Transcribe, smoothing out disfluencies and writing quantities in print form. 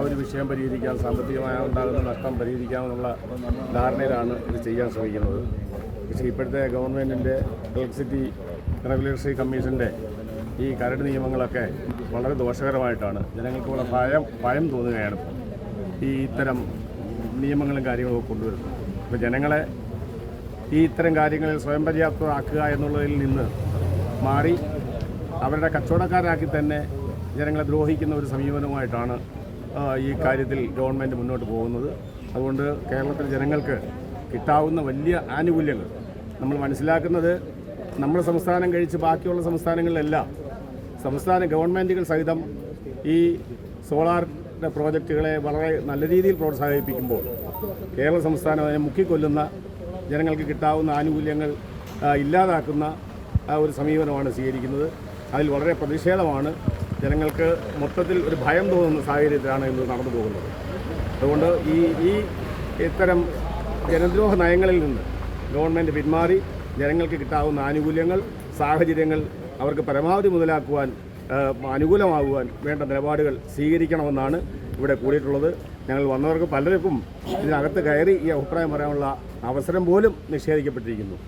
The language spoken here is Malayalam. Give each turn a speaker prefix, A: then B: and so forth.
A: ഒരു വിഷയം പരിഹരിക്കാൻ, സാമ്പത്തികമായ ഉണ്ടാകുന്ന നഷ്ടം പരിഹരിക്കാമെന്നുള്ള ധാരണയിലാണ് ഇത് ചെയ്യാൻ ശ്രമിക്കുന്നത്. പക്ഷേ ഇപ്പോഴത്തെ ഗവൺമെൻറ്റിൻ്റെ ഇലക്ട്രിസിറ്റി റെഗുലേറ്ററി കമ്മീഷൻ്റെ ഈ കരട് നിയമങ്ങളൊക്കെ വളരെ ദോഷകരമായിട്ടാണ് ജനങ്ങൾക്ക് വളരെ ഭയം തോന്നുകയാണ് ഈ ഇത്തരം നിയമങ്ങളും കാര്യങ്ങളും കൊണ്ടുവരുന്നത്. ഇപ്പോൾ ജനങ്ങളെ ഈ ഇത്തരം കാര്യങ്ങളിൽ സ്വയം പര്യാപ്തമാക്കുക എന്നുള്ളതിൽ നിന്ന് മാറി അവരുടെ കച്ചവടക്കാരാക്കി തന്നെ ജനങ്ങളെ ദ്രോഹിക്കുന്ന ഒരു സമീപനവുമായിട്ടാണ് ഈ കാര്യത്തിൽ ഗവൺമെൻറ് മുന്നോട്ട് പോകുന്നത്. അതുകൊണ്ട് കേരളത്തിലെ ജനങ്ങൾക്ക് കിട്ടാവുന്ന വലിയ ആനുകൂല്യങ്ങൾ നമ്മൾ മനസ്സിലാക്കുന്നത്, നമ്മുടെ സംസ്ഥാനം കഴിച്ച് ബാക്കിയുള്ള സംസ്ഥാനങ്ങളിലെല്ലാം സംസ്ഥാന ഗവൺമെൻറ്റുകൾ സഹിതം ഈ സോളാറിൻ്റെ പ്രോജക്റ്റുകളെ വളരെ നല്ല രീതിയിൽ പ്രോത്സാഹിപ്പിക്കുമ്പോൾ കേരള സംസ്ഥാനം അതിനെ മുക്കിക്കൊല്ലുന്ന, ജനങ്ങൾക്ക് കിട്ടാവുന്ന ആനുകൂല്യങ്ങൾ ഇല്ലാതാക്കുന്ന ഒരു സമീപനമാണ് സ്വീകരിക്കുന്നത്. അതിൽ വളരെ പ്രതിഷേധമാണ്. ജനങ്ങൾക്ക് മൊത്തത്തിൽ ഒരു ഭയം തോന്നുന്ന സാഹചര്യത്തിലാണ് ഇന്ന് നടന്നു പോകുന്നത്. അതുകൊണ്ട് ഈ ഇത്തരം ജനദ്രോഹ നയങ്ങളിൽ നിന്ന് ഗവൺമെൻറ് പിന്മാറി ജനങ്ങൾക്ക് കിട്ടാവുന്ന ആനുകൂല്യങ്ങൾ, സാഹചര്യങ്ങൾ അവർക്ക് പരമാവധി മുതലാക്കുവാൻ, അനുകൂലമാകുവാൻ വേണ്ട നിലപാടുകൾ സ്വീകരിക്കണമെന്നാണ് ഇവിടെ കൂടിയിട്ടുള്ളത്. ഞങ്ങൾ വന്നവർക്ക് പലർക്കും ഇതിനകത്ത് കയറി ഈ അഭിപ്രായം പറയാനുള്ള അവസരം പോലും നിഷേധിക്കപ്പെട്ടിരിക്കുന്നു.